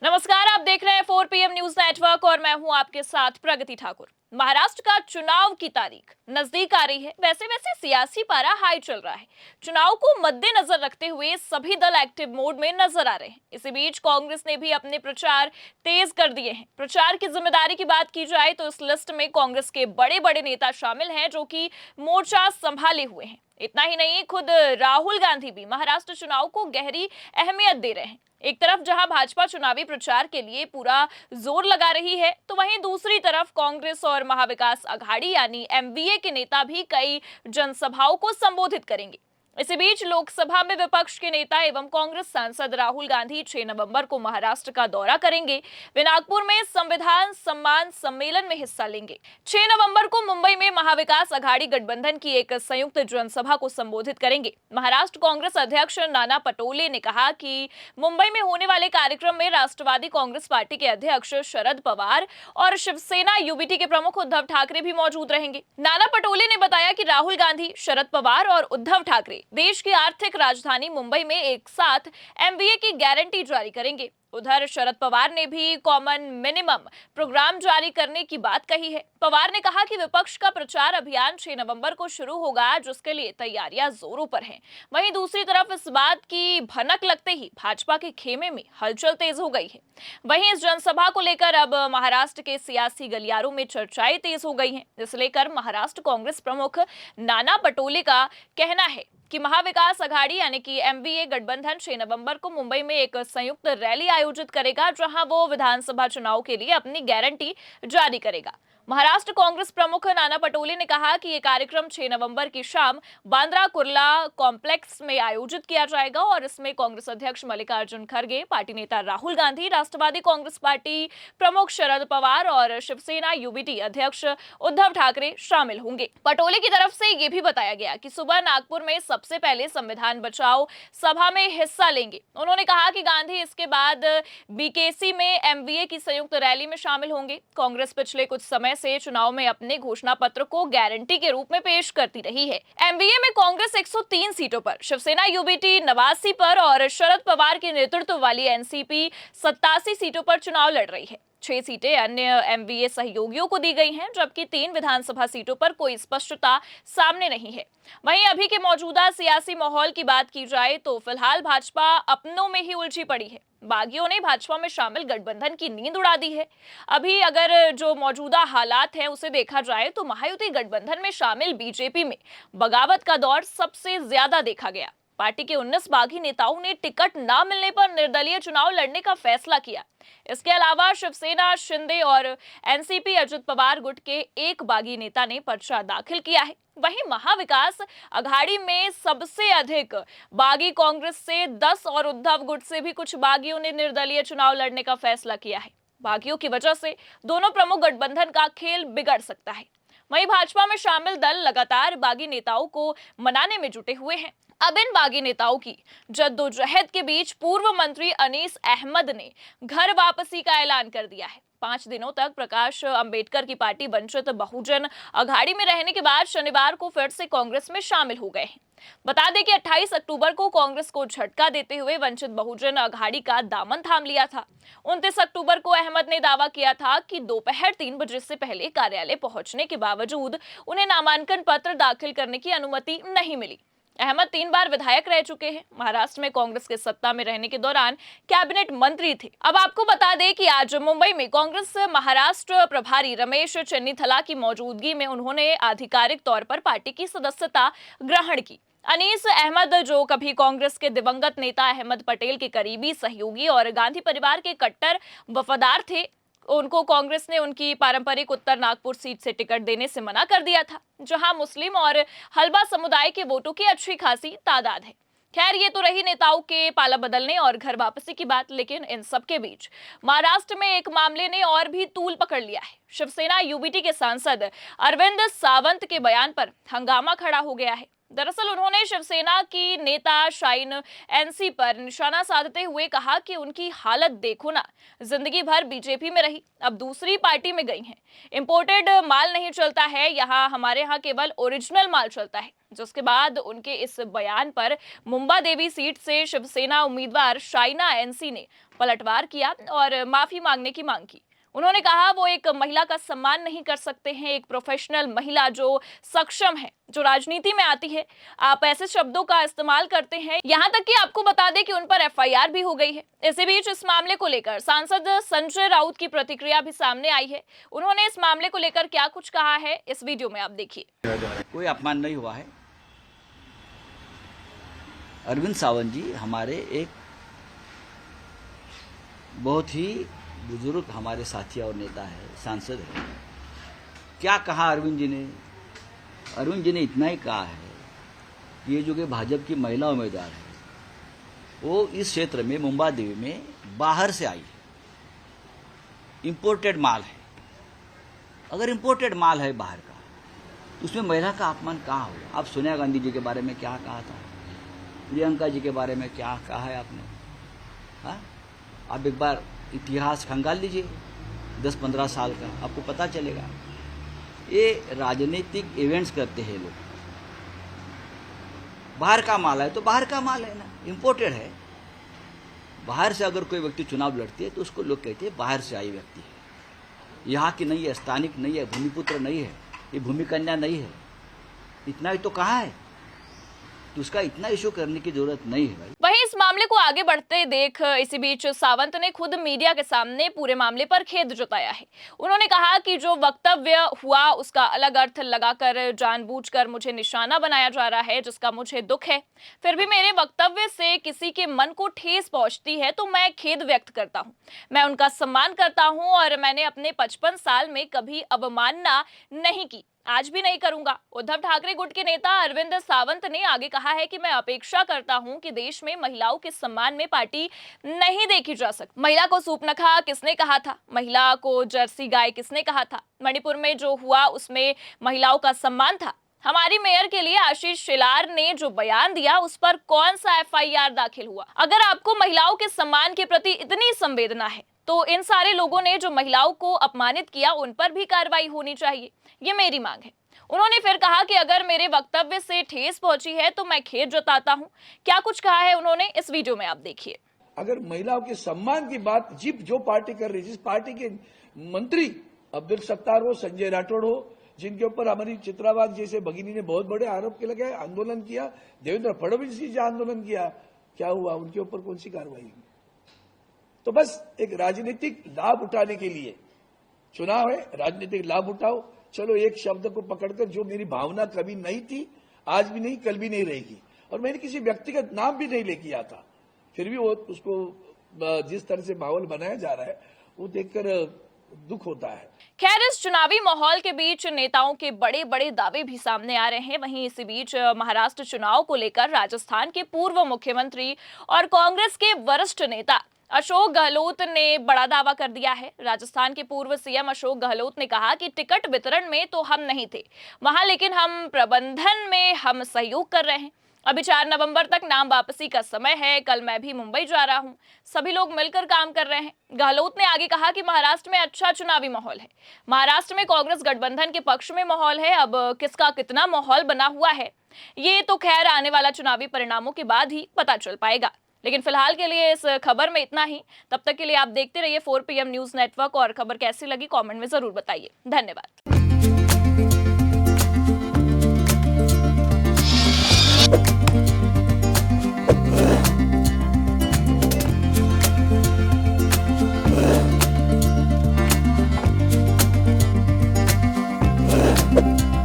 नमस्कार, आप देख रहे हैं 4 PM न्यूज नेटवर्क और मैं हूं आपके साथ प्रगति ठाकुर। महाराष्ट्र का चुनाव की तारीख नजदीक आ रही है। वैसे वैसे सियासी पारा हाई चल रहा है। चुनाव को मद्देनजर रखते हुए सभी दल एक्टिव मोड में नजर आ रहे हैं। इसी बीच कांग्रेस ने भी अपने प्रचार तेज कर दिए हैं। प्रचार की जिम्मेदारी की बात की जाए तो इस लिस्ट में कांग्रेस के बड़े बड़े नेता शामिल हैं जो कि मोर्चा संभाले हुए हैं। इतना ही नहीं, खुद राहुल गांधी भी महाराष्ट्र चुनाव को गहरी अहमियत दे रहे हैं। एक तरफ जहां भाजपा चुनावी प्रचार के लिए पूरा जोर लगा रही है, तो वहीं दूसरी तरफ कांग्रेस और महाविकास अघाड़ी यानी एमवीए के नेता भी कई जनसभाओं को संबोधित करेंगे। इसी बीच लोकसभा में विपक्ष के नेता एवं कांग्रेस सांसद राहुल गांधी 6 नवंबर को महाराष्ट्र का दौरा करेंगे। वे नागपुर में संविधान सम्मान सम्मेलन में हिस्सा लेंगे। 6 नवंबर को मुंबई में महाविकास अघाड़ी गठबंधन की एक संयुक्त जनसभा को संबोधित करेंगे। महाराष्ट्र कांग्रेस अध्यक्ष नाना पटोले ने कहा कि मुंबई में होने वाले कार्यक्रम में राष्ट्रवादी कांग्रेस पार्टी के अध्यक्ष शरद पवार और शिवसेना यूबीटी के प्रमुख उद्धव ठाकरे भी मौजूद रहेंगे। नाना पटोले ने बताया कि राहुल गांधी, शरद पवार और उद्धव ठाकरे देश की आर्थिक राजधानी मुंबई में एक साथ एमबीए की गारंटी जारी करेंगे। उधर शरद पवार ने भी कॉमन मिनिमम प्रोग्राम जारी करने की बात कही है। पवार ने कहा कि विपक्ष का प्रचार अभियान 6 नवंबर को शुरू होगा, जिसके लिए तैयारियां जोरों पर हैं। वहीं दूसरी तरफ इस बात की भनक लगते ही भाजपा के खेमे में हलचल तेज हो गई है। वहीं इस जनसभा को लेकर अब महाराष्ट्र के सियासी गलियारों में चर्चाएं तेज हो गई हैं। इसे लेकर महाराष्ट्र कांग्रेस प्रमुख नाना पटोले का कहना है कि महाविकास अघाड़ी यानी कि एमवीए गठबंधन 6 नवंबर को मुंबई में एक संयुक्त रैली आयोजित करेगा, जहां वो विधानसभा चुनाव के लिए अपनी गारंटी जारी करेगा। महाराष्ट्र कांग्रेस प्रमुख नाना पटोले ने कहा कि यह कार्यक्रम 6 नवंबर की शाम बांद्रा कुर्ला कॉम्प्लेक्स में आयोजित किया जाएगा और इसमें कांग्रेस अध्यक्ष मल्लिकार्जुन खड़गे, पार्टी नेता राहुल गांधी, राष्ट्रवादी कांग्रेस पार्टी प्रमुख शरद पवार और शिवसेना यूबीटी अध्यक्ष उद्धव ठाकरे शामिल होंगे। पटोले की तरफ से यह भी बताया गया कि सुबह नागपुर में सबसे पहले संविधान बचाओ सभा में हिस्सा लेंगे। उन्होंने कहा कि गांधी इसके बाद बीकेसी में एमवीए की संयुक्त रैली में शामिल होंगे। कांग्रेस पिछले कुछ समय से चुनाव में अपने घोषणा पत्र को गारंटी के रूप में पेश करती रही है। एमवीए में कांग्रेस 103 सीटों पर, शिवसेना यूबीटी 89 पर और शरद पवार के नेतृत्व वाली एनसीपी 87 सीटों पर चुनाव लड़ रही है। 6 सीटें अन्य एमवीए सहयोगियों को दी गई हैं, जबकि 3 विधानसभा सीटों पर कोई स्पष्टता सामने नहीं है। वहीं अभी के मौजूदा सियासी माहौल की बात की जाए तो फिलहाल भाजपा अपनों में ही उलझी पड़ी है। बागियों ने भाजपा में शामिल गठबंधन की नींद उड़ा दी है। अभी अगर जो मौजूदा हालात हैं उसे देखा जाए तो महायुति गठबंधन में शामिल बीजेपी में बगावत का दौर सबसे ज्यादा देखा गया। पार्टी के 19 बागी नेताओं ने टिकट न मिलने पर निर्दलीय चुनाव लड़ने का फैसला किया। इसके अलावा शिवसेना शिंदे और एनसीपी अजित पवार गुट के एक बागी नेता ने पर्चा दाखिल किया है। वहीं महाविकास अघाड़ी में सबसे अधिक बागी कांग्रेस से 10 और उद्धव गुट से भी कुछ बागियों ने निर्दलीय चुनाव लड़ने का फैसला किया है। बागियों की वजह से दोनों प्रमुख गठबंधन का खेल बिगड़ सकता है। वहीं भाजपा में शामिल दल लगातार बागी नेताओं को मनाने में जुटे हुए हैं। अब इन बागी नेताओं की जद्दोजहद के बीच पूर्व मंत्री अनीस अहमद ने घर वापसी का ऐलान कर दिया है। 5 दिनों तक प्रकाश अंबेडकर की पार्टी वंचित बहुजन अघाड़ी में रहने के बाद शनिवार को फिर से कांग्रेस में शामिल हो गए हैं। बता दें कि 28 अक्टूबर को कांग्रेस को झटका देते हुए वंचित बहुजन अघाड़ी का दामन थाम लिया था। 29 अक्टूबर को अहमद ने दावा किया था कि दोपहर 3 बजे से पहले कार्यालय पहुंचने के बावजूद उन्हें नामांकन पत्र दाखिल करने की अनुमति नहीं मिली। अहमद 3 बार विधायक रह चुके हैं। महाराष्ट्र में कांग्रेस के सत्ता में रहने के दौरान कैबिनेट मंत्री थे। अब आपको बता दें कि आज मुंबई में कांग्रेस महाराष्ट्र प्रभारी रमेश चन्नीथला की मौजूदगी में उन्होंने आधिकारिक तौर पर पार्टी की सदस्यता ग्रहण की। अनीस अहमद, जो कभी कांग्रेस के दिवंगत नेता अहमद पटेल के करीबी सहयोगी और गांधी परिवार के कट्टर वफादार थे, उनको कांग्रेस ने उनकी पारंपरिक उत्तर नागपुर सीट से टिकट देने से मना कर दिया था, जहां मुस्लिम और हल्बा समुदाय के वोटों की अच्छी खासी तादाद है। खैर, ये तो रही नेताओं के पाला बदलने और घर वापसी की बात, लेकिन इन सब के बीच महाराष्ट्र में एक मामले ने और भी तूल पकड़ लिया है। शिवसेना यूबीटी के सांसद अरविंद सावंत के बयान पर हंगामा खड़ा हो गया है। दरअसल उन्होंने शिवसेना की नेता शाइन एनसी पर निशाना साधते हुए कहा कि उनकी हालत देखो ना, जिंदगी भर बीजेपी में रही, अब दूसरी पार्टी में गई हैं। इंपोर्टेड माल नहीं चलता है यहाँ, हमारे यहाँ केवल ओरिजिनल माल चलता है। जिसके बाद उनके इस बयान पर मुंबा देवी सीट से शिवसेना उम्मीदवार शाइना एनसी ने पलटवार किया और माफी मांगने की मांग की। उन्होंने कहा वो एक महिला का सम्मान नहीं कर सकते हैं, एक प्रोफेशनल महिला जो सक्षम है, जो राजनीति में आती है, आप ऐसे शब्दों का इस्तेमाल करते हैं। यहां तक कि आपको बता दें कि उन पर एफआईआर भी हो गई है। इसी बीच इस मामले को लेकर सांसद संजय राउत की प्रतिक्रिया भी सामने आई है। उन्होंने इस मामले को लेकर क्या कुछ कहा है, इस वीडियो में आप देखिए। कोई अपमान नहीं हुआ है। अरविंद सावंत जी हमारे एक बहुत ही बुजुर्ग हमारे साथी और नेता है, सांसद है। क्या कहा अरविंद जी ने? अरविंद जी ने इतना ही कहा है कि ये जो कि भाजपा की महिला उम्मीदवार है वो इस क्षेत्र में मुंबा देवी में बाहर से आई है, इंपोर्टेड माल है। अगर इंपोर्टेड माल है बाहर का तो उसमें महिला का अपमान कहाँ होगा? आप सोनिया गांधी जी के बारे में क्या कहा था, प्रियंका जी के बारे में क्या कहा है आपने? हाँ, आप एक बार इतिहास खंगाल लीजिए 10-15 साल का, आपको पता चलेगा। ये राजनीतिक इवेंट्स करते हैं लोग। बाहर का माल है तो बाहर का माल है ना, इंपोर्टेड है। बाहर से अगर कोई व्यक्ति चुनाव लड़ती है तो उसको लोग कहते हैं बाहर से आई व्यक्ति है, यहाँ की नहीं है, स्थानिक नहीं है, भूमिपुत्र नहीं है, ये भूमि कन्या नहीं है। इतना ही तो कहा है, तो उसका इतना इशू करने की जरूरत नहीं है भाई। वहीं इस मामले को आगे बढ़ते देख इसी बीच सावंत ने खुद मीडिया के सामने पूरे मामले पर खेद जताया है। उन्होंने कहा कि जो वक्तव्य हुआ उसका अलग अर्थ लगाकर जानबूझकर मुझे निशाना बनाया जा रहा है, जिसका मुझे दुख है। फिर भी मेरे वक्तव्य से किसी के मन को ठेस पहुंचती है तो मैं खेद व्यक्त करता हूं। मैं उनका सम्मान करता हूं और मैंने अपने 55 साल में कभी अवमानना नहीं की, आज भी नहीं करूंगा। उद्धव ठाकरे गुट के नेता अरविंद सावंत ने आगे कहा है कि मैं अपेक्षा करता हूं कि देश में महिलाओं के सम्मान में पार्टी नहीं देखी जा सकती। महिला को सूपनखा किसने कहा था? महिला को जर्सी गाय किसने कहा था? मणिपुर में जो हुआ उसमें महिलाओं का सम्मान था। हमारी मेयर के लिए आशीष शेलार ने जो बयान दिया उस पर कौन सा एफआईआर दाखिल हुआ? अगर आपको महिलाओं के सम्मान के प्रति इतनी संवेदना है तो इन सारे लोगों ने जो महिलाओं को अपमानित किया उन पर भी कार्रवाई होनी चाहिए, ये मेरी मांग है। उन्होंने फिर कहा कि अगर मेरे वक्तव्य से ठेस पहुंची है तो मैं खेद जताता हूं। क्या कुछ कहा है उन्होंने, इस वीडियो में आप देखिए। अगर महिलाओं के सम्मान की बात जो पार्टी कर रही है, जिस पार्टी के मंत्री अब्दुल सत्तार हो, संजय राठौड़ हो, जिनके ऊपर हमारी चित्रावाद जैसे भगिनी ने बहुत बड़े आरोप के लगे आंदोलन किया, देवेंद्र फडणवीस जी आंदोलन किया, क्या हुआ? उनके ऊपर कौन सी कार्रवाई हुई? तो बस एक राजनीतिक लाभ उठाने के लिए चुनाव है, राजनीतिक लाभ उठाओ। चलो एक शब्द को पकड़कर, जो मेरी भावना कभी नहीं थी, आज भी नहीं, कल भी नहीं रहेगी, और मैंने किसी व्यक्तिगत नाम भी नहीं लेके आता, फिर भी वो उसको जिस तरह से माहौल बनाया जा रहा है वो देखकर दुख होता है। खैर, इस चुनावी माहौल के बीच नेताओं के बड़े बड़े दावे भी सामने आ रहे हैं। वहीं इसी बीच महाराष्ट्र चुनाव को लेकर राजस्थान के पूर्व मुख्यमंत्री और कांग्रेस के वरिष्ठ नेता अशोक गहलोत ने बड़ा दावा कर दिया है। राजस्थान के पूर्व सीएम अशोक गहलोत ने कहा कि टिकट वितरण में तो हम नहीं थे वहां, लेकिन हम प्रबंधन में हम सहयोग कर रहे हैं। अभी 4 नवंबर तक नाम वापसी का समय है, कल मैं भी मुंबई जा रहा हूं, सभी लोग मिलकर काम कर रहे हैं। गहलोत ने आगे कहा कि महाराष्ट्र में अच्छा चुनावी माहौल है, महाराष्ट्र में कांग्रेस गठबंधन के पक्ष में माहौल है। अब किसका कितना माहौल बना हुआ है ये तो खैर आने वाला चुनावी परिणामों के बाद ही पता चल पाएगा। लेकिन फिलहाल के लिए इस खबर में इतना ही। तब तक के लिए आप देखते रहिए 4 PM न्यूज नेटवर्क, और खबर कैसी लगी कमेंट में जरूर बताइए। धन्यवाद। We'll be right back.